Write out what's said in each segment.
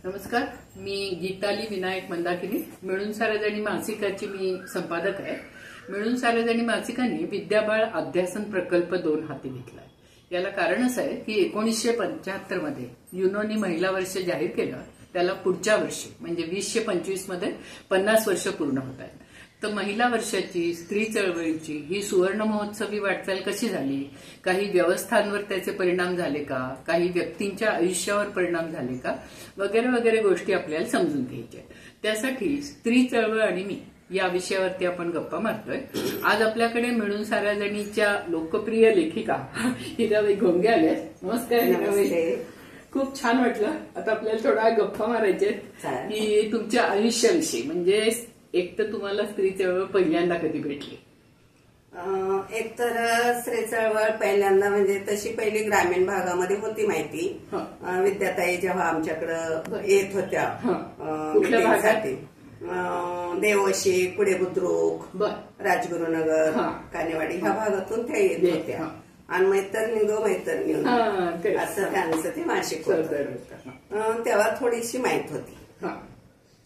नमस्कार, मी गीताली विनायक मंदाकिनी. मिळून साऱ्याजणी मासिकाची मी संपादक आहे. मिळून साऱ्याजणी मासिकाने विद्याबाळ अध्यासन प्रकल्प 2 हाती घेतलाय. याला कारण असं आहे की 1975 मध्ये युनोनी महिला वर्ष जाहीर केलं. त्याला पुढच्या वर्षी म्हणजे 2025 मध्ये 50 वर्ष पूर्ण होत आहेत. तर महिला वर्षाची, स्त्री चळवळीची ही सुवर्ण महोत्सवी वाटचाल कशी झाली, काही व्यवस्थांवर त्याचे परिणाम झाले का, काही व्यक्तींच्या आयुष्यावर परिणाम झाले का, वगैरे वगैरे गोष्टी आपल्याला समजून घ्यायच्या. त्यासाठी स्त्री चळवळ आणि मी या विषयावरती आपण गप्पा मारतोय. आज आपल्याकडे मिळून साऱ्याजणीच्या लोकप्रिय लेखिका हिराबाई घोंगे आल्या. नमस्कार हिराबाई. खूप छान वाटलं. आता आपल्याला थोडा गप्पा मारायचे की तुमच्या आयुष्याविषयी, म्हणजे एक तर तुम्हाला स्त्री चळवळ पहिल्यांदा कधी भेटली? एक तर स्त्री चळवळ पहिल्यांदा म्हणजे तशी पहिली ग्रामीण भागामध्ये होती माहिती. विद्याताई जेव्हा आमच्याकडं येत होत्या मीटिंगसाठी, देवशी, पुढे बुद्रुक, राजगुरुनगर, कानेवाडी ह्या भागातून त्या येत होत्या. आणि मैत्रिणी असं त्यांचं ते मासिक होतं. तेव्हा थोडीशी माहित होती.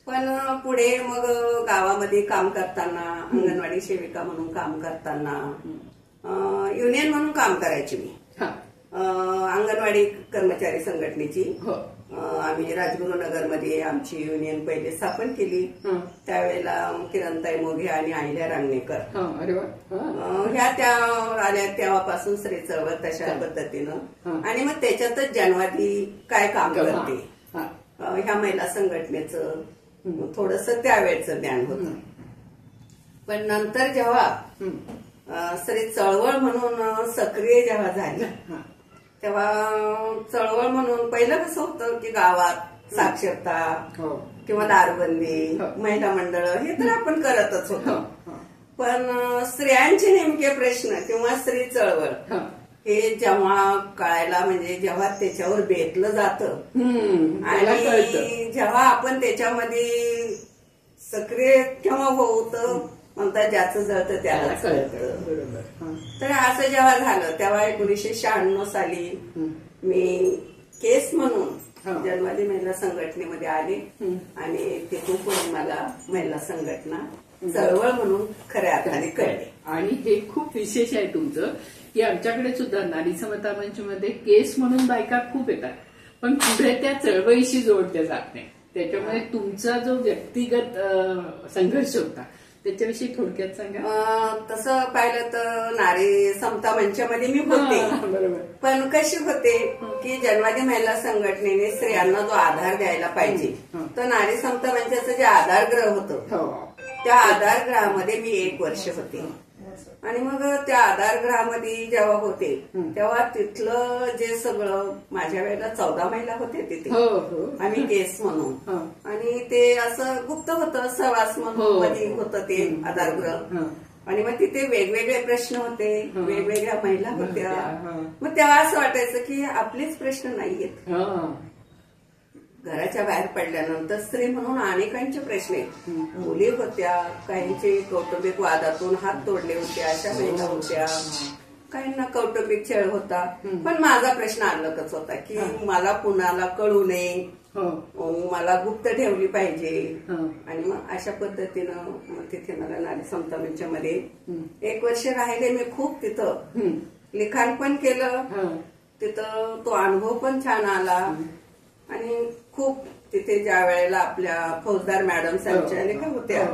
पण पुढे मग गावामध्ये काम करताना, अंगणवाडी सेविका म्हणून काम करताना, युनियन म्हणून काम करायची मी. अंगणवाडी कर्मचारी संघटनेची आम्ही राजगुरुनगरमध्ये आमची युनियन पहिले स्थापन केली. त्यावेळेला किरणताई मोघे आणि अहिल्या रांगणेकर ह्या त्या आल्या. तेव्हापासून स्त्री चळवळ तशा पद्धतीनं. आणि मग त्याच्यातच जानेवारी काय काम करते ह्या महिला संघटनेचं थोडस त्यावेळेचं ज्ञान होतं. पण नंतर जेव्हा स्त्री चळवळ म्हणून सक्रिय जेव्हा झाली, तेव्हा चळवळ म्हणून पहिलं कसं होतं की गावात साक्षरता किंवा दारूबंदी, महिला मंडळ हे तर आपण करतच होतो. पण स्त्रियांचे नेमके प्रश्न किंवा स्त्री चळवळ हे जेव्हा कळायला, म्हणजे जेव्हा त्याच्यावर बेतलं जातं आणि जेव्हा आपण त्याच्यामध्ये सक्रिय केव्हा होतं म्हणतात, ज्याचं जळतं त्याला कळतं. तर असं जेव्हा झालं तेव्हा 1996 साली मी केस म्हणून जन्मादी महिला संघटनेमध्ये आले. आणि तिथून पुढे मला महिला संघटना चळवळ म्हणून खऱ्या अर्थाने कळले. आणि हे खूप विशेष आहे तुमचं की आमच्याकडे सुद्धा नारी समता मंचमध्ये केस म्हणून बायका खूप येतात, पण पुढे त्या चळवळीशी जोडल्या जात नाही. त्याच्यामुळे तुमचा जो व्यक्तिगत संघर्ष होता त्याच्याविषयी थोडक्यात सांगा. तसं पाहिलं तर नारी समता मंचामध्ये मी होते. बरोबर. पण कशी होते की जन्मादी महिला संघटनेने स्त्रियांना जो आधार द्यायला पाहिजे, तर नारी समता मंचाचं जे आधारगृह होतं त्या आधारगृहामध्ये मी 1 वर्ष होते. आणि मग त्या आधारगृहामध्ये जेव्हा होते तेव्हा तिथलं जे सगळं, माझ्या वेळेला 14 महिला होते तिथे आम्ही केस म्हणून. आणि ते असं गुप्त होतं, सहवास म्हणून मध्ये होतं ते आधारगृह. आणि मग तिथे वेगवेगळे प्रश्न होते, वेगवेगळ्या महिला होत्या. मग तेव्हा असं वाटायचं की आपलेच प्रश्न नाहीयेत. घराच्या बाहेर पडल्यानंतर स्त्री म्हणून अनेकांचे प्रश्न आहेत. मुली होत्या, काहींचे कौटुंबिक वादातून हात तोडले होते अशा महिला होत्या, काहींना कौटुंबिक छळ होता. पण माझा प्रश्न अलगच होता की मला कुणाला कळू नये, मला गुप्त ठेवली पाहिजे. आणि मग अशा पद्धतीनं तिथे मला नारी समता मंचामध्ये 1 वर्ष राहिले. मी खूप तिथं लिखाण पण केलं. तिथं तो अनुभव पण छान आला. आणि खूप तिथे ज्या वेळेला आपल्या फौजदार मॅडम संचालिका होत्या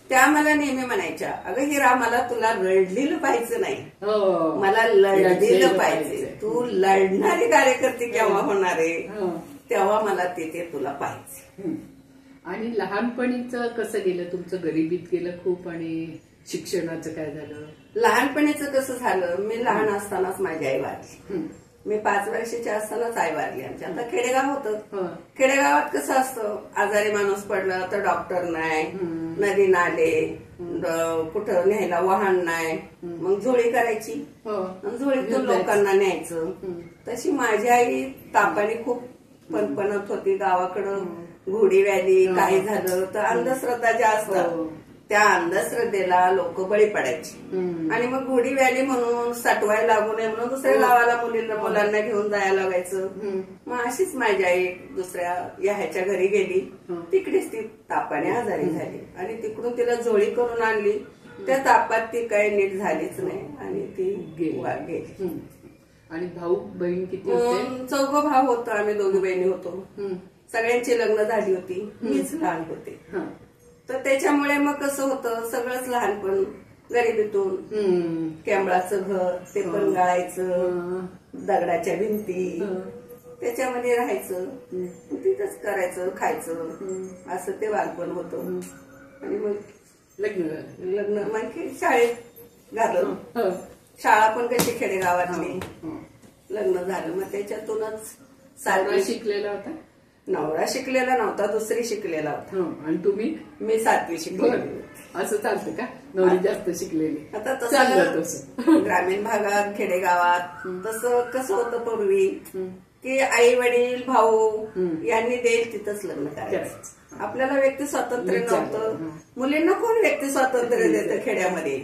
त्या मला नेहमी म्हणायच्या, अगं हिरा, मला तुला रडलेलं पाहिजे नाही, मला लढलेलं पाहिजे. तू लढणारी कार्यकर्ती केव्हा होणार आहे, तेव्हा मला तिथे तुला पाहिजे. आणि लहानपणीचं कसं गेलं तुमचं? गरिबीत गेलं खूप. आणि शिक्षणाचं काय झालं? लहानपणीचं कसं झालं, मी लहान असतानाच माझी आई वारली. मी 5 वर्षाची असतानाच आई वारली. आमच्या आता खेडेगाव होतं. खेडेगावात कसं असतं, आजारी माणूस पडला तर डॉक्टर नाही, नदी नाले, कुठं न्यायला वाहन नाही, मग झोळी करायची, झोळीतून लोकांना न्यायचं. तशी माझी आई तापाने खूप पणपणत होती. गावाकडं घोडी व्याधी काही झालं तर अंधश्रद्धा ज्या असतात त्या अंधश्रद्धेला लोक बळी पडायची आणि मग घोडी व्याली म्हणून साठवायला लागू नये म्हणून दुसऱ्या गावाला मुलांना घेऊन जायला लागायचं. मग अशीच माझी आई दुसऱ्या ह्याच्या घरी गेली, तिकडेच ती तापाने आजारी झाली आणि तिकडून तिला जोळी करून आणली. त्या तापात ती काही नीट झालीच नाही आणि ती गेली. आणि भाऊ बहीण किती होते? 4 भाऊ होतो, आम्ही 2 बहिणी होतो. सगळ्यांची लग्न झाली होती, मीच लहान होते. तर त्याच्यामुळे मग कसं होतं, सगळंच लहानपण गरिबीतून, केंबळाचं घर ते पण गाळायचं, दगडाच्या भिंती त्याच्यामध्ये राहायचं, तिथंच करायचं, खायचं, असं ते बालपण होतं. आणि मग लग्न मग शाळेत घालून, शाळा पण कशी खेडेगावातली, लग्न झालं. मग त्याच्यातूनच 7वी शिकलेला होता? नवरा शिकलेला नव्हता, दुसरी शिकलेला होता. आणि तुम्ही? मी 7वी शिकलेली. असं चालतं का? नवरी जास्त शिकलेली? आता तसं ग्रामीण भागात खेडेगावात तसं कसं होतं पूर्वी की आई वडील भाऊ यांनी देईल तिथंच लग्न करायचं. आपल्याला व्यक्ती स्वातंत्र्य नव्हतं. मुलींना कोण व्यक्ती स्वातंत्र्य देतं खेड्यामध्ये?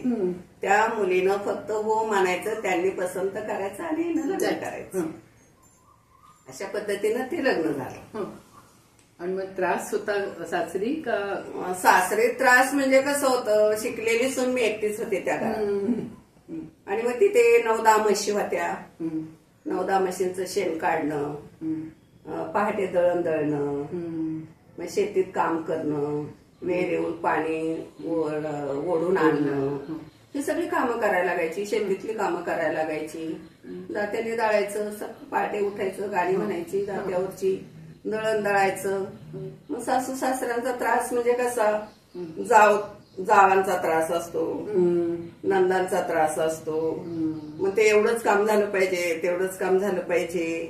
त्या मुलीनं फक्त हो म्हणायचं, त्यांनी पसंत करायचं आणि लग्न करायचं. अशा पद्धतीनं ते लग्न झालं. आणि मग त्रास होता सासरी का? सासरी त्रास म्हणजे कसं होतं, शिकलेली सून मी एकटीच होते त्या घरात आणि मग तिथे 9-10 म्हशी होत्या. 9-10 म्हशींचं शेण काढणं, पहाटे दळण दळणं, मग शेतीत काम करणं, वेळ येऊन पाणी ओढून आणणं, ही सगळी कामं करायला लागायची. शेतीतली कामं करायला लागायची. दात्याने दळायचं, पहाटे उठायचं, गाणी म्हणायची दात्यावरची, दळण दळायचं. मग सासू सासऱ्यांचा त्रास म्हणजे कसा, जावांचा त्रास असतो, नंदांचा त्रास असतो. मग ते एवढंच काम झालं पाहिजे, तेवढंच काम झालं पाहिजे.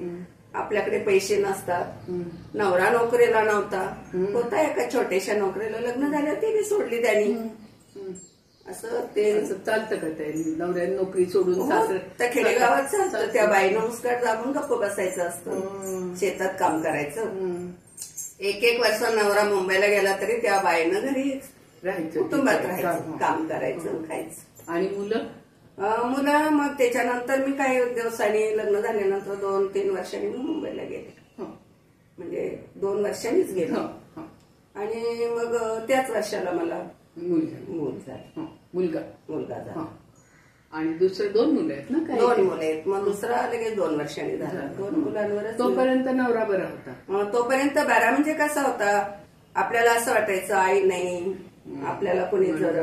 आपल्याकडे पैसे नसतात. नवरा नोकरीला नव्हता, होता एका छोट्याशा नोकरीला, लग्न झालं ती बी सोडली त्यांनी. असं ते चालतं का? ते नवऱ्याने नोकरी सोडून त्या खेडेगावात चालतं. त्या बाईनं मुस्काट दाबून गप्प बसायचं असतं, शेतात काम करायचं. 1-1 वर्ष नवरा मुंबईला गेला तरी त्या बाईनं घरी राहायचं, कुटुंबात राहायचं, काम करायचं, खायचं. आणि मुलं मग त्याच्यानंतर मी काही दिवसांनी लग्न झाल्यानंतर 2-3 वर्षांनी मी मुंबईला गेले. म्हणजे 2 वर्षांनीच गेले. आणि मग त्याच वर्षाला मला मुलगा झाला. आणि दुसरे 2 मुलं आहेत ना? 2 मुलं आहेत. मग दुसरा लगेच 2 वर्षांनी झाला. 2 मुलांवर तोपर्यंत नवरा बरा होता? तोपर्यंत बरा म्हणजे कसा होता, आपल्याला असं वाटायचं आई नाही, आपल्याला कोणी जर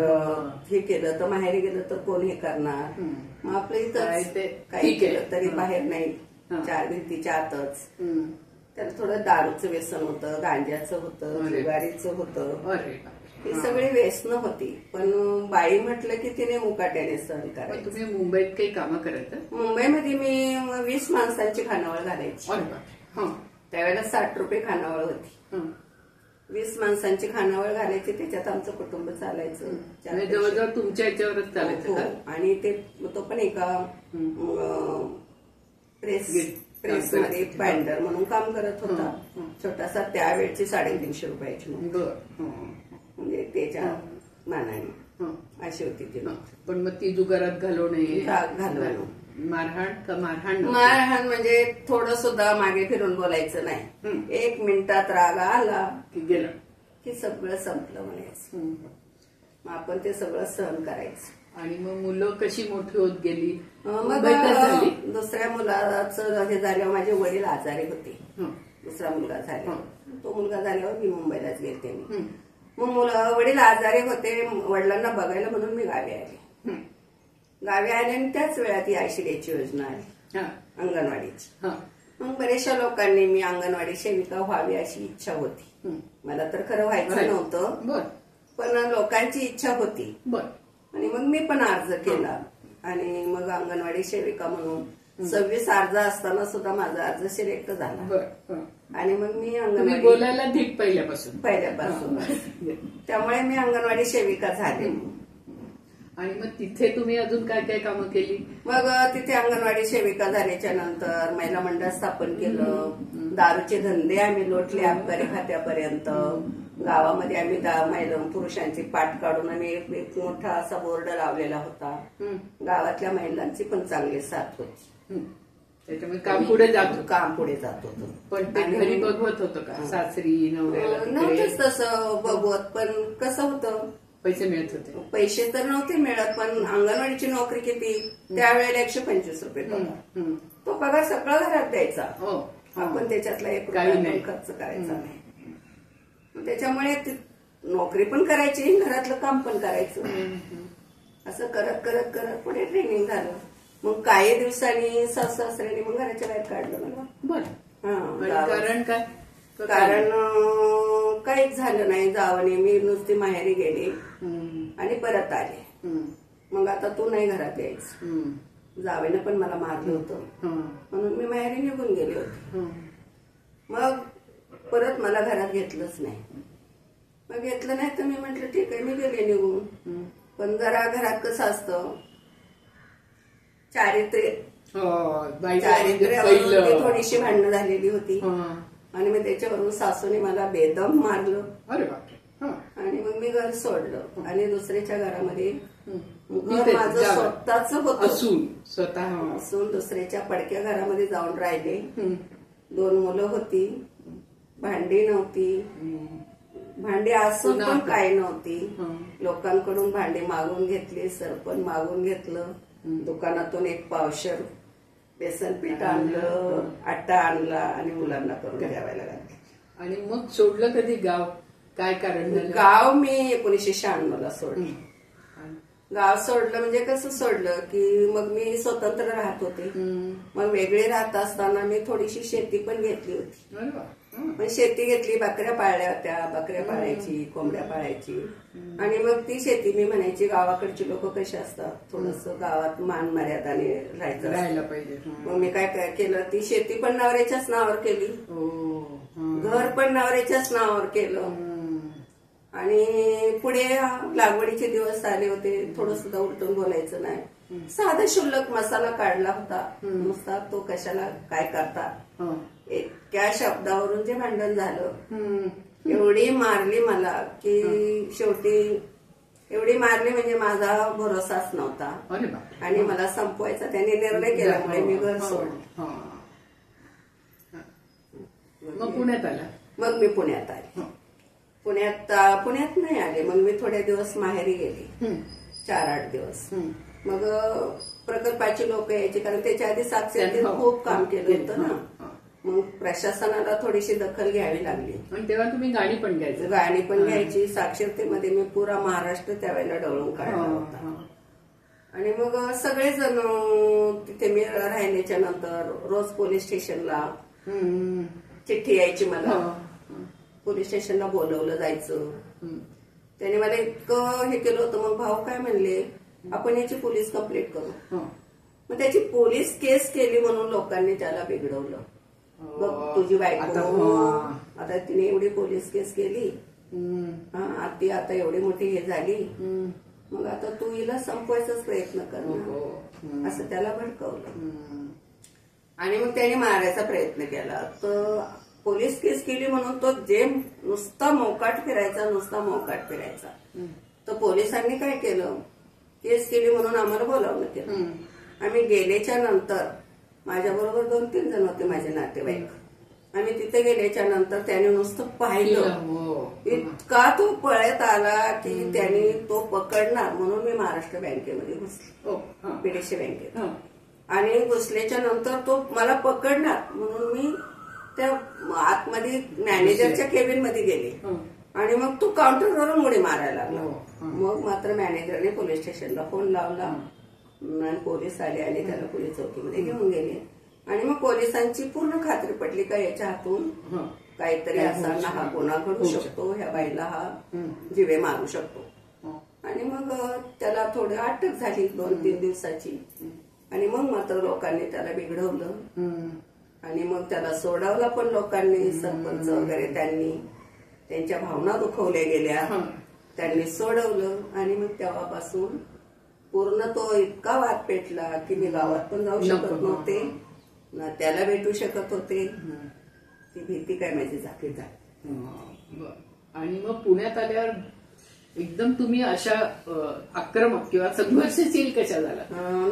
हे केलं तर माहेरी गेलं तर कोण हे करणार. मग आपलं इथं काही केलं तरी बाहेर नाही, 4 भिंतीच्या आतच. त्याला थोडं दारूचं व्यसन होतं, गांजाचं होतं, जुगारीचं होतं, ही सगळी व्यसनं होती. पण बाई म्हटलं की तिने मुकाट्याने सहन करायचं. तुम्ही मुंबईत काही कामं करायचं? मुंबईमध्ये मी 20 माणसांची खानावळ घालायची. त्यावेळेला 60 रुपये खानावळ होती. 20 माणसांची खानावळ घालायची, त्याच्यात आमचं कुटुंब चालायचं. जवळजवळ तुमच्या याच्यावरच चालायचं. आणि तो पण एका प्रेसमध्ये बाइंडर म्हणून काम करत होता. छोटासा, त्यावेळची 350 रुपयाची. म्हणजे त्याच्या मानाने अशी होती ती. पण मग ती जुगारात घालवणे, मारहाण का? मारहाण म्हणजे थोडं सुद्धा मागे फिरून बोलायचं नाही. 1 मिनिटात राग आला की गेला की सगळं संपलं म्हणायचं. मग आपण ते सगळं सहन करायचं. आणि मग मुलं कशी मोठी होत गेली? मग दुसऱ्या मुलाचं हे झाल्यावर माझे वडील आजारी होते. दुसरा मुलगा झाला. तो मुलगा झाल्यावर मी मुंबईलाच गेले. मग वडील आजारी होते, वडिलांना बघायला म्हणून मी गावी आले. गावी आले आणि त्याच वेळात ही आश्रयाची योजना आली, अंगणवाडीची. मग बऱ्याचशा लोकांनी मी अंगणवाडी सेविका व्हावी अशी इच्छा होती. मला तर खरं व्हायचं नव्हतं, पण लोकांची इच्छा होती. आणि मग मी पण अर्ज केला आणि मग अंगणवाडी सेविका म्हणून 26 अर्ज असताना सुद्धा माझा अर्ज सिलेक्ट झाला. आणि मग मी अंगणवाडी बोलायला धीट पहिल्यापासून त्यामुळे मी अंगणवाडी सेविका झाले. आणि मग तिथे तुम्ही अजून काय काय कामं केली? मग तिथे अंगणवाडी सेविका झाल्याच्या नंतर महिला मंडळ स्थापन केलं. दारूचे धंदे आम्ही लोटले अबकारी खात्यापर्यंत. गावामध्ये आम्ही महिला पुरुषांची पाठ काढून आम्ही एक मोठा असा बोर्ड लावलेला होता. गावातल्या महिलांची पण चांगली साथ होती. त्याच्यामुळे काम पुढे जात होतं. पण ते घरी बघवत होतं का सासरी नवऱ्याला? नव्हतंच तसं बघवत, पण कसं होतं, पैसे मिळत होते. पैसे तर नव्हते मिळत, पण अंगणवाडीची नोकरी किती त्यावेळेला 125 रुपये पगार. तो पगार सगळा घरात द्यायचा. आपण त्याच्यातला एक रुपया खर्च करायचा नाही. त्याच्यामुळे नोकरी पण करायची, घरातलं काम पण करायचं. असं करत करत करत पुढे ट्रेनिंग झालं. मग काही दिवसांनी सासऱ्याने मग घराच्या बाहेर काढलं मला. बरं, कारण काय? कारण काहीच झालं नाही. जावणे मी नुसती माहेरी गेले आणि परत आले. मग आता तू नाही घरात यायचं. जावेनं पण मला मारलं होतं म्हणून मी माहेरी निघून गेले होते. मग परत मला घरात घेतलंच नाही. मग घेतलं नाही तर मी म्हंटल ठीक आहे, मी गेले निघून. पण जरा घरात कसं असतं, चारित्र्य थोडीशी भांडणं झालेली होती आणि मग त्याच्यावरून सासूने मला बेदम मारलं. आणि मग मी घर सोडलं आणि दुसऱ्याच्या घरामध्ये घर माझं स्वतःच होतं असून दुसऱ्याच्या पडक्या घरामध्ये जाऊन राहिले. 2 मुलं होती, भांडी नव्हती. भांडी असून पण काय नव्हती. लोकांकडून भांडी मागून घेतली, सरपण मागून घेतलं. दुकानातून 1 पावशर बेसन पीठ आणलं, आटा आणला आणि मुलांना करून द्यावायला लागले. आणि मग सोडलं कधी गाव? काय कारण झालं? गाव मी 1996 ला सोडलं. गाव सोडलं म्हणजे कसं सोडलं की मग मी स्वतंत्र राहत होते. मग वेगळे राहत असताना मी थोडीशी शेती पण घेतली होती. पण शेती घेतली, बकऱ्या पाळल्या होत्या, बकऱ्या पाळायची, कोंबड्या पाळायची. आणि मग ती शेती मी म्हणायची, गावाकडची लोक कशी असतात, थोडस गावात मान मर्यादाने राहायला पाहिजे. मग मी काय केलं, ती शेती पण नवऱ्याच्याच नावावर केली, घर पण नवऱ्याच्याच नावावर केलं. आणि पुढे लागवडीचे दिवस आले होते, थोडं सुद्धा उलटून बोलायचं नाही. साधा शुल्लक मसाला काढला होता नुसता, तो कशाला काय करता, त्या शब्दावरून जे भांडण झालं. एवढी मारली मला की शेवटी एवढी मारली म्हणजे माझा भरोसाच नव्हता आणि मला संपवायचा त्यांनी निर्णय केल्यामुळे मी घर सोडलं. मग पुण्यात आला? मग मी पुण्यात आले. पुण्यात नाही आले, मग मी थोडे दिवस माहेरी गेले, 4-8 दिवस. मग प्रकल्पाची लोक यायची, कारण त्याच्या आधी साक्षरतेत खूप काम केलं होतं ना. मग प्रशासनाला थोडीशी दखल घ्यावी लागली. आणि तेव्हा तुम्ही गाणी पण घ्यायची? गाणी पण घ्यायची. साक्षरतेमध्ये मी पुरा महाराष्ट्र त्यावेळेला डवळून काढला होता. आणि मग सगळेजण तिथे मी राहिल्याच्या नंतर रोज पोलीस स्टेशनला चिठ्ठी यायची मला. पोलीस स्टेशनला बोलवलं जायचं. त्याने मला इतकं हे केलं होतं. मग भाऊ काय म्हणले, आपण याची पोलीस कंप्लेंट करू. मग त्याची पोलीस केस केली म्हणून लोकांनी त्याला बिघडवलं. बघ तुझी बायको आता तिने एवढी पोलीस केस केली, ती आता एवढी मोठी हे झाली, मग आता तू हिला संपवायचाच प्रयत्न कर, असं त्याला भडकवलं. आणि मग त्याने मारायचा प्रयत्न केला. तर पोलीस केस केली म्हणून तो जे नुसता मोकाट फिरायचा. तर पोलिसांनी काय केलं, केस केली म्हणून आम्हाला बोलावलं केलं. आम्ही गेल्याच्या नंतर माझ्याबरोबर 2-3 जण होते माझे नातेवाईक. आम्ही तिथे गेल्याच्या नंतर त्याने नुसतं पाहिलं, इतका तो पळत आला की त्याने तो पकडणार म्हणून मी महाराष्ट्र बँकेमध्ये घुसले, बीडीसी बँकेत. आणि घुसल्याच्या नंतर तो मला पकडणार म्हणून मी त्या आतमध्ये मॅनेजरच्या केबिन मध्ये गेले. आणि मग तो काउंटरवरून उडी मारायला लागला. मग मात्र मॅनेजरने पोलीस स्टेशनला फोन लावला आणि पोलीस आले आणि त्याला पोलीस चौकीमध्ये घेऊन गेले. आणि मग पोलिसांची पूर्ण खात्री पडली का याच्या हातून काहीतरी असा हा गुन्हा घडू शकतो, ह्या बाईला हा जीवे मारू शकतो. आणि मग त्याला थोडी अटक झाली 2-3 दिवसाची. आणि मग मात्र लोकांनी त्याला बिघडवलं आणि मग त्याला सोडवला पण लोकांनी, सरपंच वगैरे त्यांच्या भावना दुखवल्या गेल्या, त्यांनी सोडवलं. आणि मग तेव्हापासून पूर्ण तो इतका वाद पेटला की मी गावात पण जाऊ शकत नव्हते, ना त्याला भेटू शकत होते. ती भीती काय माझी जाती झाली. आणि मग पुण्यात आल्यावर एकदम तुम्ही अशा आक्रमक किंवा संघर्षशील कशा झाला?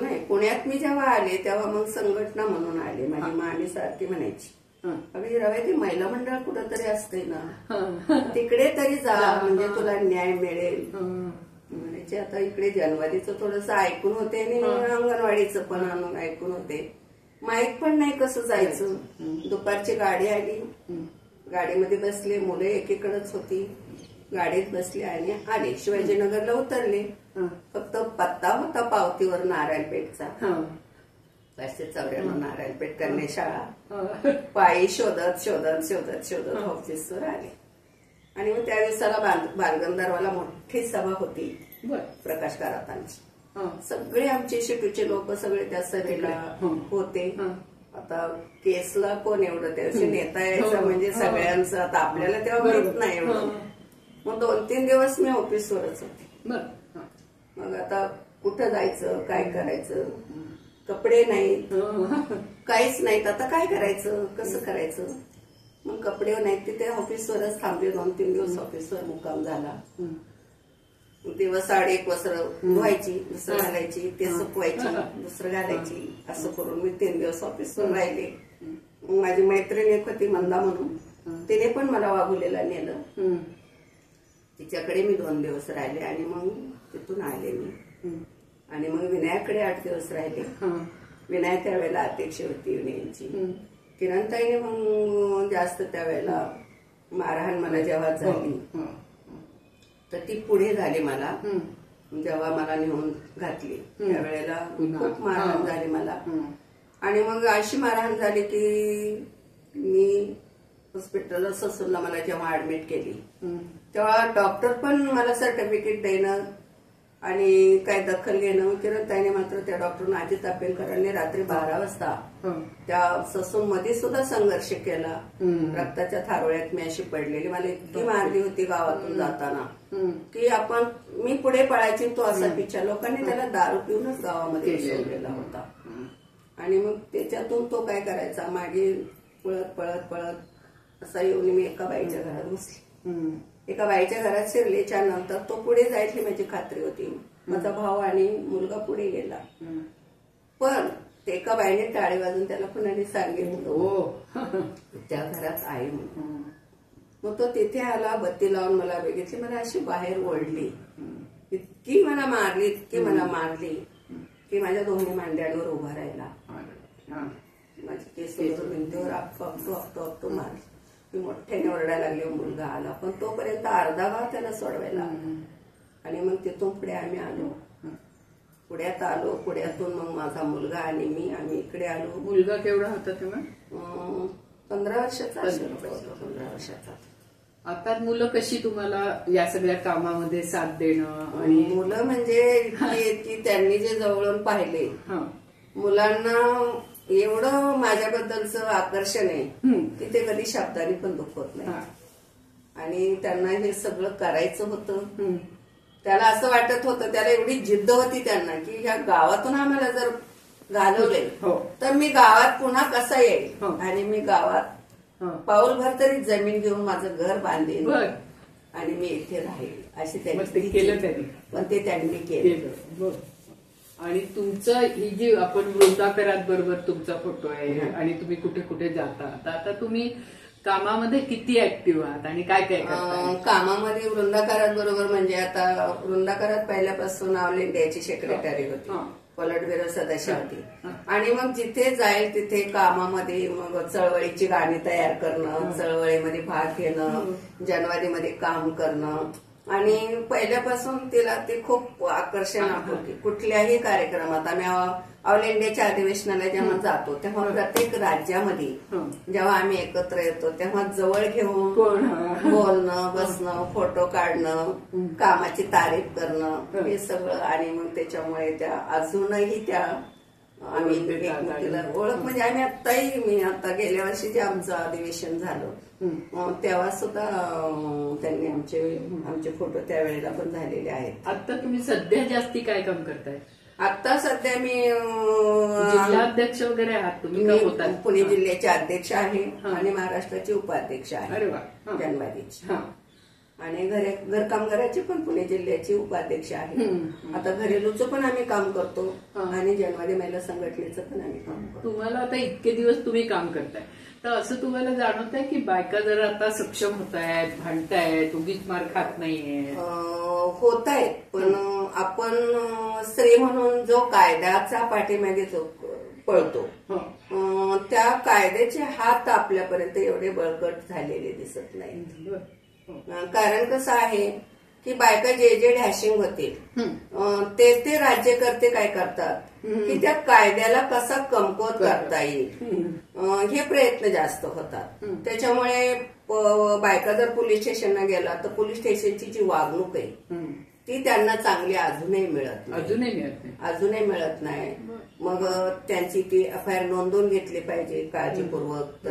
नाही, पुण्यात मी जेव्हा आले तेव्हा मग संघटना म्हणून आले. माझी मामी सारखी म्हणायची, अगदी रवायती महिला मंडळ कुठंतरी असते ना, तिकडे तरी जा म्हणजे तुला न्याय मिळेल म्हणायचे. आता इकडे जनवादीचं थोडंसं ऐकून होते आणि अंगणवाडीचं पण ऐकून होते. माहित पण नाही कसं जायचं. दुपारची गाडी आली, गाडीमध्ये बसले, मुलं एकीकडेच होती, गाडीत बसले आणि आले. शिवाजीनगरला उतरले. फक्त पत्ता होता पावतीवर नारायणपेठचा, 594 नारायणपेठ कन्या शाळा. पायी शोधत शोधत शोधत शोधत ऑफिसवर आले. आणि मग त्या दिवसाला बालगंधर्वाला मोठी सभा होती प्रकाश करातांची. सगळे आमचे शिटूचे लोक सगळे त्या सभेला होते. आता केसला कोण एवढं त्या दिवशी नेता यायचं म्हणजे सगळ्यांचं, आता आपल्याला तेव्हा माहित नाही एवढं. मग 2-3 दिवस मी ऑफिसवरच होते. मग आता कुठं जायचं, काय करायचं, कपडे नाहीत, काहीच नाहीत. आता काय करायचं, कसं करायचं. मग कपडे नाहीत, तिथे ऑफिसवरच थांबले. 2-3 दिवस ऑफिसवर मुक्काम झाला. दिवस 1.5 वस्त्र धुवायची, दुसरं घालायची, ते सुकवायची, दुसरं घालायची, असं करून मी 3 दिवस ऑफिसवर राहिले. माझी मैत्रीण एक होती मंदा म्हणून, तिने पण मला वाघुलेला नेलं. तिच्याकडे मी 2 दिवस राहिले आणि मग तिथून आले मी. आणि मग विनायकडे 8 दिवस राहिले. विनायक त्यावेळेला अध्यक्ष होती विनयची. किरणताईने मग जास्त त्यावेळेला मारहाण मला जेव्हा झाली तर ती पुढे झाली. मला जेव्हा मला नेऊन घातली त्यावेळेला खूप मारहाण झाली मला. आणि मग अशी मारहाण झाली की मी हॉस्पिटलला ससूनला मला जेव्हा ऍडमिट केली तेव्हा डॉक्टर पण मला सर्टिफिकेट देणं आणि काय दखल घेणं. किरणताईने मात्र त्या डॉक्टर अजित आपेंकरांनी रात्री 12 वाजता त्या ससून मध्ये सुद्धा संघर्ष केला. रक्ताच्या थारोळ्यात मी अशी पडलेली, मला इतकी मारली होती गावातून जाताना की मी पुढे पळायची, तो असा पिच्छा. लोकांनी त्याला दारू पिऊनच गावामध्ये सोडलेला होता. आणि मग त्याच्यातून तो काय करायचा, मागे पळत पळत पळत असा येऊन मी एका बाईच्या घरात बसली. एका बाईच्या घरात शिरल्याच्या नंतर तो पुढे जायची माझी खात्री होती. माझा भाऊ आणि मुलगा पुढे गेला, पण ते एका बाईने टाळी वाजून त्याला कुणाने सांगितलं त्या घरात आहे म्हणून. मग तो तिथे आला, बत्ती लावून मला बघितली, मला अशी बाहेर ओढली, इतकी मला मारली, इतकी मला मारली की माझ्या दोन्ही मांड्यांवर उभा राहिला. माझी केस भिंतीवर आपतो मारली. मी मोठ्याने ओरडायला लागले. मुलगा आला, पण तोपर्यंत अर्धा गाव त्याला सोडवायला. आणि मग तिथून पुढे आम्ही आलो, पुण्यात आलो. पुण्यातून मग माझा मुलगा आणि आम्ही इकडे आलो. मुलगा केवढा होता तेव्हा? 15 वर्षाचा. 15 वर्षाचा. आता मुलं कशी तुम्हाला या सगळ्या कामामध्ये साथ देणं? आणि मुलं म्हणजे की त्यांनी जे जवळून पाहिले, मुलांना एवढं माझ्याबद्दलचं आकर्षण आहे की ते कधी शब्दाने पण दुखवत नाही. आणि त्यांना हे सगळं करायचं होतं. त्याला असं वाटत होतं, त्याला एवढी जिद्द होती त्यांना की ह्या गावातून आम्हाला जर घालवले तर मी गावात पुन्हा कसा येईल आणि मी गावात पाऊलभर तरी जमीन घेऊन माझं घर बांधेन आणि मी इथे राहील, अशी त्यांनी केलं. पण ते त्यांनी केलं. आणि तुमचं ही जी आपण वृंदाकरात बरोबर तुमचा फोटो आहे आणि तुम्ही कुठे कुठे जाता, आता तुम्ही कामामध्ये किती ऍक्टिव्ह आहात आणि काय काय करता? कामामध्ये वृंदाकरात बरोबर म्हणजे आता वृंदाकरात पहिल्यापासून ऑल इंडियाची सेक्रेटरी होती, पॉलिट ब्युरो सदस्य होती. आणि मग जिथे जाईल तिथे कामामध्ये मग चळवळीची गाणी तयार करणं, चळवळीमध्ये भाग घेणं, जानेवारीमध्ये काम करणं. आणि पहिल्यापासून तिला ते खूप आकर्षण होते. कुठल्याही कार्यक्रमात आम्ही ऑल इंडियाच्या अधिवेशनाला जेव्हा जातो तेव्हा प्रत्येक राज्यामध्ये जेव्हा आम्ही एकत्र येतो तेव्हा जवळ घेऊन बोलणं, बसणं, फोटो काढणं, कामाची तारीफ करणं, हे सगळं. आणि मग त्याच्यामुळे त्या अजूनही त्या आम्ही एकमेकीला ओळख म्हणजे आम्ही आत्ताही मी आता गेल्या वर्षी जे आमचं अधिवेशन झालं तेव्हा सुद्धा त्यांनी आमचे फोटो त्यावेळेला पण झालेले आहेत. आता तुम्ही सध्या जास्ती काय काम करताय? आता सध्या मी जिल्हाध्यक्ष वगैरे आहात तुम्ही? पुणे जिल्ह्याचे अध्यक्ष आहे आणि महाराष्ट्राचे उपाध्यक्ष आहे जनवादीचे. आणि घरकामगाराची पण पुणे जिल्ह्याची उपाध्यक्ष आहे. आता घरेलूचं पण आम्ही काम करतो आणि जनवारी महिला संघटनेचं पण आम्ही काम करतो. तुम्हाला आता इतके दिवस तुम्ही काम करताय तर असं तुम्हाला जाणवत आहे की बायका जरा आता सक्षम होत आहेत, भांडतायत, उगीच मार खात नाहीये? होत आहेत, पण आपण स्त्री म्हणून जो कायद्याचा पाठीमागे जो पळतो त्या कायद्याचे हात आपल्यापर्यंत एवढे बळकट झालेले दिसत नाही. कारण कसं आहे की बायका जे डॅशिंग होतील ते राज्यकर्ते काय करतात की त्या कायद्याला कसा कमकुवत करता येईल हे प्रयत्न जास्त होतात. त्याच्यामुळे बायका जर पोलीस स्टेशनला गेला तर पोलीस स्टेशनची जी वागणूक आहे ती त्यांना चांगली अजूनही मिळत नाही. मग त्यांची ती FIR नोंदवून घेतली पाहिजे काळजीपूर्वक,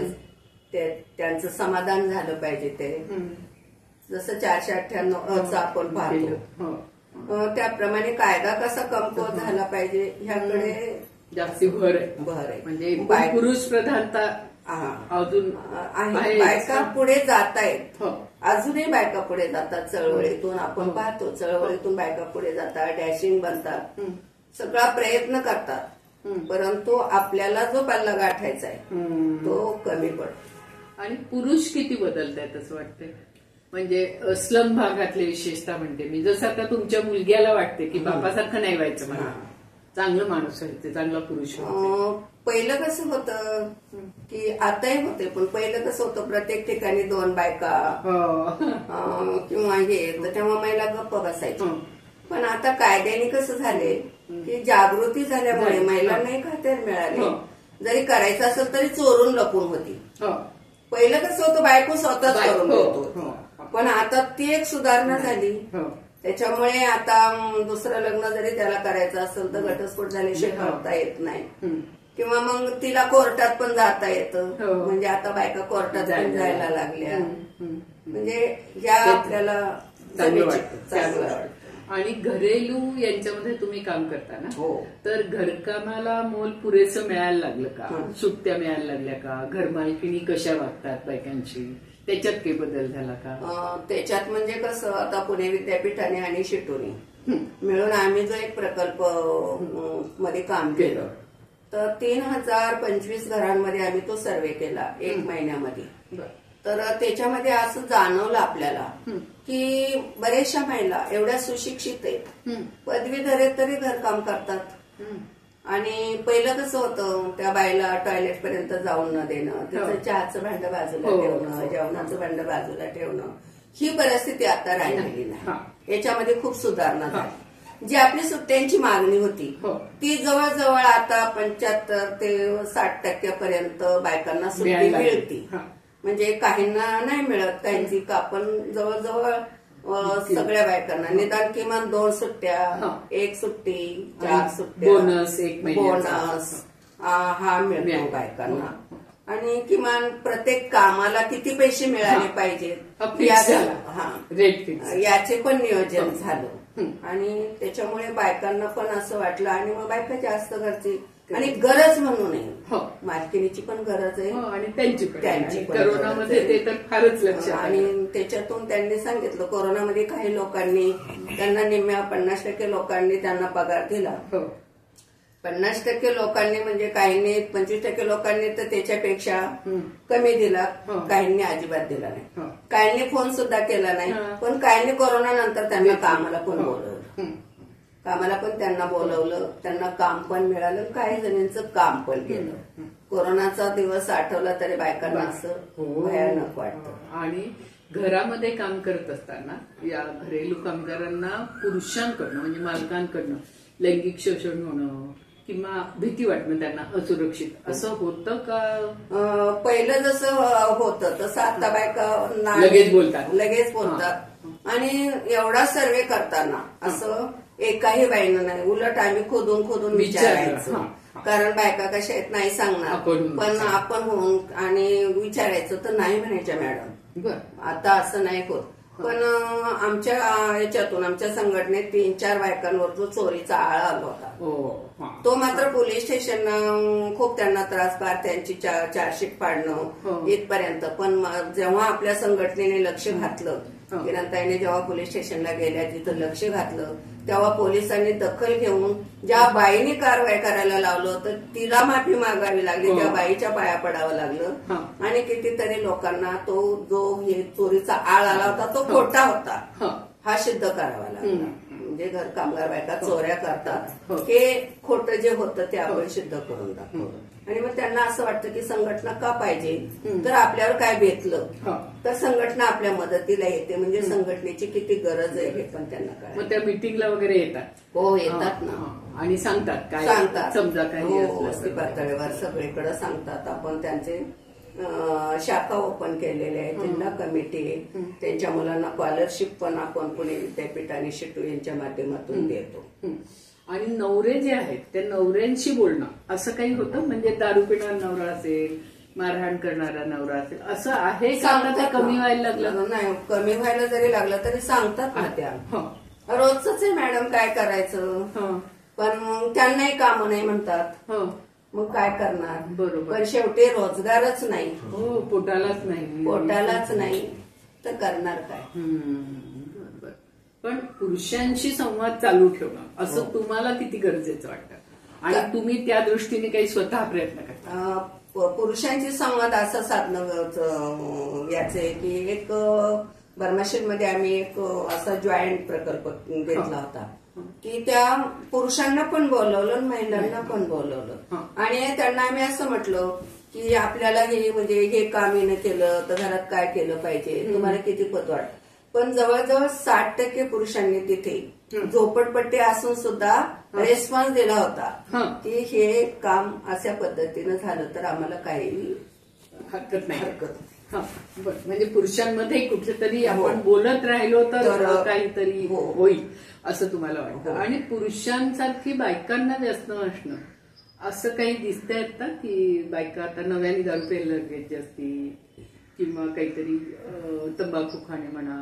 त्यांचं समाधान झालं पाहिजे. ते जसं 498 आपण पाहतो त्याप्रमाणे कायदा कसा कमकुवत झाला पाहिजे ह्याकडे जास्ती भर आहे. म्हणजे पुरुष प्रधानता अजून बायका पुढे जात आहेत, अजूनही बायका पुढे जातात. चळवळीतून आपण पाहतो, चळवळीतून बायका पुढे जातात, डॅशिंग बनतात, सगळा प्रयत्न करतात. परंतु आपल्याला जो पल्ला गाठायचा आहे तो कमी पडतो. आणि पुरुष किती बदलत आहेत असं वाटतंय? म्हणजे स्लम भागातले विशेषतः म्हणते मी, जसं आता तुमच्या मुलग्याला वाटते की बापासारखं नाही व्हायचं, मला चांगलं माणूस व्हायचं, चांगला पुरुष. पहिलं कसं होतं की आताही होते, पण पहिलं कसं होतं प्रत्येक ठिकाणी 2 बायका किंवा हे, तर तेव्हा महिला गप्प बसायची. पण आता कायद्याने कसं झाले की जागृती झाल्यामुळे महिलांनाही खात्यावर मिळाले. जरी करायचं असेल तरी चोरून लपून होती. पहिलं कसं होतं बायको स्वतःच करून देतो, पण आता ती एक सुधारणा झाली. त्याच्यामुळे आता दुसरं लग्न जरी त्याला करायचं असेल तर घटस्फोट झाल्याशिवाय करता येत नाही, किंवा मग तिला कोर्टात पण जाता येतं. म्हणजे आता बायका कोर्टात पण जायला लागल्या. म्हणजे ह्या आपल्याला चांगलं वाटतं. आणि घरेलू यांच्यामध्ये तुम्ही काम करता ना, तर घरकामाला मोल पुरेसं मिळायला लागलं का? सुट्ट्या मिळायला लागल्या का? घरमालकिणी कशा वागतात बायकांची, त्याच्यात काही बदल झाला का? त्याच्यात म्हणजे कसं, आता पुणे विद्यापीठाने आणि शिटोने मिळून आम्ही जो एक प्रकल्प मध्ये काम केलं तर 3025 घरांमध्ये आम्ही तो सर्वे केला 1 महिन्यामध्ये. तर त्याच्यामध्ये असं जाणवलं आपल्याला की बऱ्याचशा महिला एवढ्या सुशिक्षित आहेत, पदवीधर आहेत तरी घरकाम करतात. आणि पहिलं कसं होतं, त्या बाईला टॉयलेट पर्यंत जाऊन न देणं, त्याचं चहाचं भांडं बाजूला ठेवणं, जेवणाचं भांडं बाजूला ठेवणं, ही परिस्थिती आता राहिलेली नाही. याच्यामध्ये खूप सुधारणा झाली. जी आपली सुट्ट्यांची मागणी होती ती जवळजवळ आता 75 ते 60% पर्यंत बायकांना सुट्टी मिळते. म्हणजे काहींना नाही मिळत, काहींची आपण जवळजवळ सगळ्या बायकांना निदान किमान 2 सुट्ट्या, 1 सुट्टी, 4 सुट्ट्या, बोनस हा मिळतो बायकांना. आणि किमान प्रत्येक कामाला किती पैसे मिळाले पाहिजेत याचे पण नियोजन झालं. आणि त्याच्यामुळे बायकांना पण असं वाटलं, आणि मग बायका जास्त घरची आणि गरज म्हणू नये, मालकिनीची पण गरज आहे आणि त्यांची कोरोनामध्ये ते तर फारच लक्ष. आणि त्याच्यातून त्यांनी सांगितलं, कोरोनामध्ये काही लोकांनी त्यांना निम्म्या 50% लोकांनी त्यांना पगार दिला. 50% लोकांनी म्हणजे काहींनी 25% लोकांनी तर त्याच्यापेक्षा कमी दिला, काहींनी अजिबात दिला नाही, काहींनी फोन सुद्धा केला नाही. पण काहींनी कोरोना नंतर त्यांना कामाला पण बोलवलं, त्यांना काम पण मिळालं, काही जणींचं काम पण केलं. कोरोनाचा दिवस आठवला तरी बायकांना असं भयानक वाटतं. आणि घरामध्ये काम करत असताना या घरेलू कामगारांना पुरुषांकडनं म्हणजे मालकांकडनं लैंगिक शोषण होणं किंवा भीती वाटणं, त्यांना असुरक्षित असं होतं का? पहिलं जसं होतं तसं आता बायका लगेच बोलतात. आणि एवढा सर्वे करताना असं एकाही बाईनं नाही, उलट आम्ही खोदून विचारायचं. कारण बायका कशा आहेत नाही सांगणार, पण आपण होऊन आणि विचारायचं तर नाही म्हणायच्या मॅडम, आता असं नाही होत. पण आमच्या याच्यातून आमच्या संघटनेत 3-4 बायकांवर जो चोरीचा आळा आला होता तो मात्र पोलीस स्टेशन खूप त्यांना त्रास पार त्यांची चार्जशीट पाडणं इथपर्यंत. पण जेव्हा आपल्या संघटनेने लक्ष घातलं, किरणताईने जेव्हा पोलीस स्टेशनला गेल्या तिथं लक्ष घातलं, तेव्हा पोलिसांनी दखल घेऊन ज्या बाईने कारवाई करायला लावलं होतं तिला माफी मागावी लागली, त्या बाईच्या पाया पडावं लागलं. आणि कितीतरी लोकांना तो जो हे चोरीचा आळ आला होता तो खोटा होता हा सिद्ध करावा लागला. म्हणजे घर कामगार बायका चोऱ्या करतात हे खोटं जे होतं ते आपण सिद्ध करून दाखवलं. आणि मग त्यांना असं वाटतं की संघटना का पाहिजे, तर आपल्यावर काय बेतलं तर संघटना आपल्या मदतीला येते. म्हणजे संघटनेची किती गरज आहे हे पण त्यांना कळलं. मग त्या मीटिंगला वगैरे येतात? हो येतात ना. आणि सांगतात काय, सांगतात समजा काही वस्ती पातळीवर सगळीकडे सांगतात. आपण त्यांचे शाखा ओपन केलेल्या आहे, जिल्हा कमिटी, त्यांच्या मुलांना स्कॉलरशिप पण आपण पुणे विद्यापीठ आणि शिटू यांच्या माध्यमातून देतो. आणि नवरे जे आहेत त्या नवऱ्यांशी बोलणं असं काही होतं? म्हणजे दारू पिणारा नवरा असेल, मारहाण करणारा नवरा असेल, असं आहे का? कमी व्हायला लागलं? नाही, कमी व्हायला जरी लागलं तरी सांगतात ना त्या. रोजच आहे मॅडम, काय करायचं. पण त्यांनाही कामं नाही म्हणतात, मग काय करणार. बरोबर. पण शेवटी रोजगारच नाही, पोटालाच नाही तर करणार काय. पण पुरुषांशी संवाद चालू ठेवणं असं तुम्हाला किती गरजेचं वाटतं? आणि तुम्ही त्या दृष्टीने काही स्वतः प्रयत्न करता? पुरुषांशी संवाद असं साधणं याचे की एक बर्माशीमध्ये आम्ही एक असा जॉईंट प्रकल्प घेतला होता की त्या पुरुषांना पण बोलवलं, महिलांना पण बोलवलं. आणि त्यांना आम्ही असं म्हटलं की आपल्याला हे म्हणजे हे काम येणं केलं तर घरात काय केलं पाहिजे, तुम्हाला किती पत वाटतं. पण जवळजवळ 60% पुरुषांनी तिथे झोपडपट्टी असून सुद्धा रेस्पॉन्स दिला होता की हे काम अशा पद्धतीनं झालं तर आम्हाला काही हरकत नाही. म्हणजे पुरुषांमध्ये कुठेतरी आपण बोलत राहिलो तर काहीतरी होईल असं तुम्हाला वाटतं. आणि पुरुषांसारखी बायकांना व्यस्त असणं असं काही दिसतंय का की बायका आता नव्याने दारू प्यायला लागल्याची असतील किंवा काहीतरी तंबाखू खाणे म्हणा,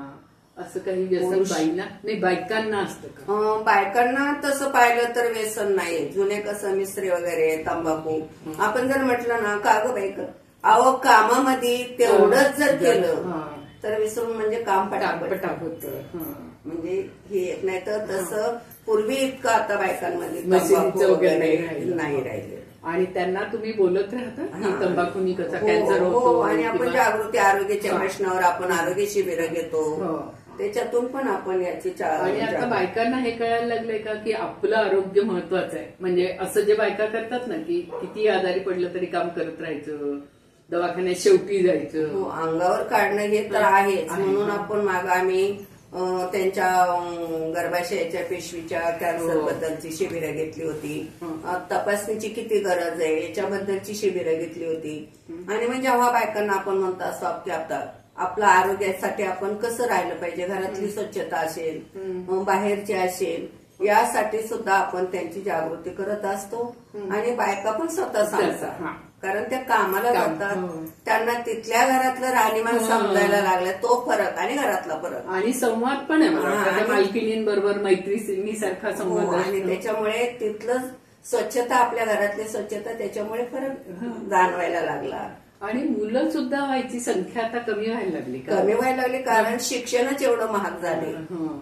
असं काही व्यसन बाईंना नाही बायकांना असतं का? बायकांना तसं पाहिलं तर व्यसन नाही. जुने कसं मिसरी वगैरे तंबाखू आपण जर म्हटलं ना का ग बाईक अहो कामामध्ये तेवढंच जर केलं तर विसरून म्हणजे काम पटापट होतं. म्हणजे हे नाही तर तसं पूर्वी इतकं आता बायकांमध्ये तंबाखू वगैरे नाही राहिले. आणि त्यांना तुम्ही बोलत राहता की तंबाखूनी कसा कॅन्सर होतो. आणि आपण जागृती आरोग्याच्या प्रश्नावर आपण आरोग्य शिबिरं घेतो, त्याच्यातून पण आपण याची. आणि आता बायकांना हे कळायला लागलंय का की आपलं आरोग्य महत्वाचं आहे. म्हणजे असं जे बायका करतात ना की किती आजारी पडलं तरी काम करत राहायचं, दवाखान्यात शेवटी जायचं, अंगावर काढणं हे तर आहेच. म्हणून आपण मागं आम्ही त्यांच्या गर्भाशयाच्या पेशवीच्या कॅन्सर बद्दलची शिबिरं घेतली होती. तपासणीची किती गरज आहे याच्याबद्दलची शिबिरं घेतली होती. आणि म्हणजे जेव्हा बायकांना आपण म्हणतो असतो की आपल्या आरोग्यासाठी आपण कसं राहिलं पाहिजे, घरातली स्वच्छता असेल, बाहेरची असेल, यासाठी सुद्धा आपण त्यांची जागृती करत असतो. आणि बायका पण स्वतः सांगतात कारण त्या कामाला जातात, त्यांना तिथल्या घरातलं राहणीमान समजायला लागलं. तो फरक आणि घरातला फरक आणि संवाद पण आहे मालकिनींबरोबर मैत्रिणीसारखा संवाद. आणि त्याच्यामुळे तिथलं स्वच्छता, आपल्या घरातली स्वच्छता, त्याच्यामुळे फरक जाणवायला लागला. आणि मुलं सुद्धा व्हायची संख्या आता कमी व्हायला लागली कारण शिक्षणच एवढं महाग झाले,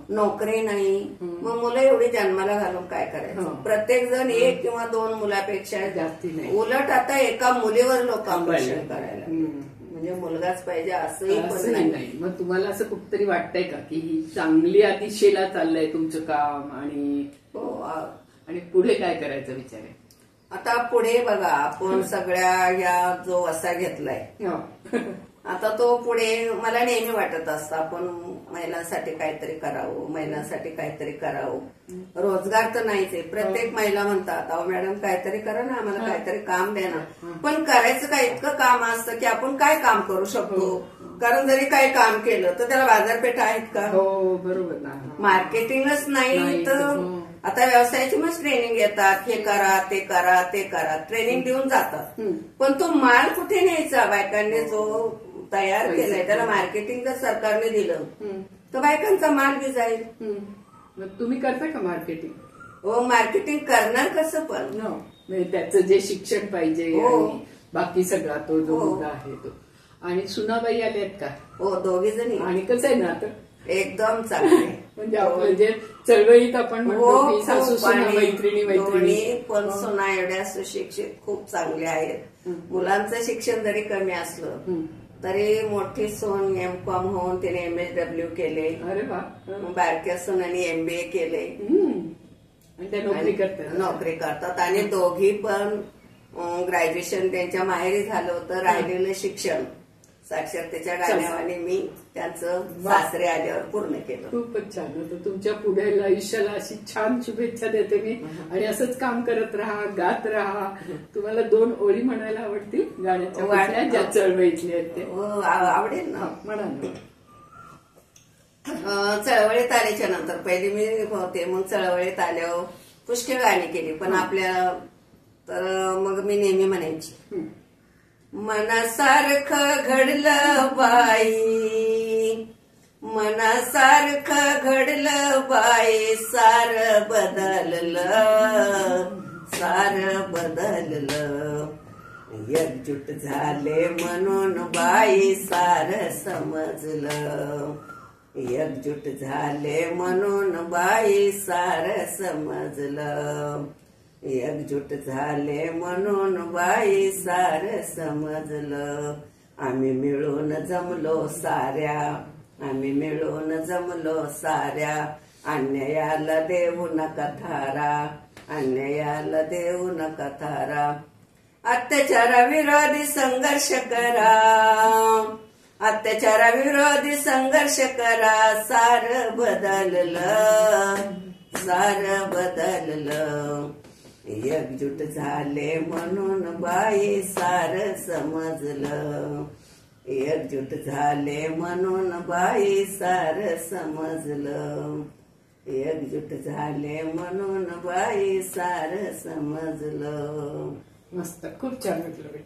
नोकरी नाही. मग मुलं एवढी जन्माला घालून काय करायचं. प्रत्येक जण 1 किंवा 2 मुलापेक्षा जास्ती नाही. उलट आता एका मुलीवर लोक ऑपरेशन करायला म्हणजे मुलगाच पाहिजे असंही पण नाही. मग तुम्हाला असं कुठतरी वाटतंय का की चांगली दिशेला चाललंय तुमचं काम आणि पुढे काय करायचा विचार आहे? आता पुढे बघा आपण सगळ्या या जो वसा घेतलाय आता तो पुढे मला नेहमी वाटत असतं आपण महिलांसाठी काहीतरी करावं. रोजगार तर नाहीच आहे. प्रत्येक महिला म्हणतात अहो मॅडम काहीतरी करा ना, आम्हाला काहीतरी काम द्या ना. पण करायचं काय इतकं काम असतं की आपण काय काम करू शकतो. कारण जरी काही काम केलं तर त्याला बाजारपेठ आहेत का? हो बरोबर ना. मार्केटिंगच नाही तर आता व्यवसायाची मग ट्रेनिंग येतात, हे करा ते करा ट्रेनिंग देऊन जातात. पण तो माल कुठे न्यायचा? बायकांनी जो तयार केलाय त्याला मार्केटिंग जर सरकारने दिलं तर बायकांचा माल बी जाईल. तुम्ही करता का मार्केटिंग? हो, मार्केटिंग करणार कसं पण. म्हणजे त्याचं जे शिक्षण पाहिजे आणि बाकी सगळा तो जो मुलगा आहे तो. आणि सुनाबाई आल्यात का? हो, दोघी जणी. आणि कसं आहे ना आता एकदम चांगले. म्हणजे आपलं जे चळवळीत आपण म्हणतो की सासू सुना मैत्रिणी दोन्ही पण सुना एवढ्या सुशिक्षित खूप चांगले आहेत. मुलांचं शिक्षण जरी कमी असलं तरी मोठी सून M.Com होऊन तिने MSW केले. अरे वा. बारक्या सुनांनी MBA केले. नोकरी करतात. आणि दोघी पण ग्रॅज्युएशन त्यांच्या माहेरी झालं होतं. राहिलेलं शिक्षण साक्षरतेच्या गाण्यावाने मी त्यांचं सासरे आल्यावर पूर्ण केलं. खूपच छान होतं. तुमच्या पुढे आयुष्याला अशी छान शुभेच्छा देते मी. आणि असंच काम करत राहा, गात राहा. तुम्हाला 2 ओळी म्हणायला आवडतील गाण्याच्या ज्या चळवळीतल्या आहेत ते? आवडेल ना, म्हणा. चळवळीत आल्याच्या नंतर पहिली मी होते, मग चळवळीत आल्यावर पुष्कळ गाणी केली. पण आपल्या तर मग मी नेहमी म्हणायची, मनासारखं घडलं बाई, मनासारखं घडलं बाई, सार बदललं, सार बदललं, एकजूट झाले म्हणून बाई सार समजलं, एकजूट झाले म्हणून बाई सार समजलं, एकजूट झाले म्हणून बाई सार समजलं, आम्ही मिळून जमलो साऱ्या, आम्ही मिळून जमलो साऱ्या, अन्यायाला देऊ नका थारा, अन्यायाला देऊ नका थारा, अत्याचाराविरोधी संघर्ष करा, अत्याचाराविरोधी संघर्ष करा, सार बदललं, सार बदललं, एकजूट झाले म्हणून बाई सार समजलं, एकजूट झाले म्हणून बाई सार समजलं, एकजूट झाले म्हणून बाई सार समजलं. मस्त, खूप छान वाटलं.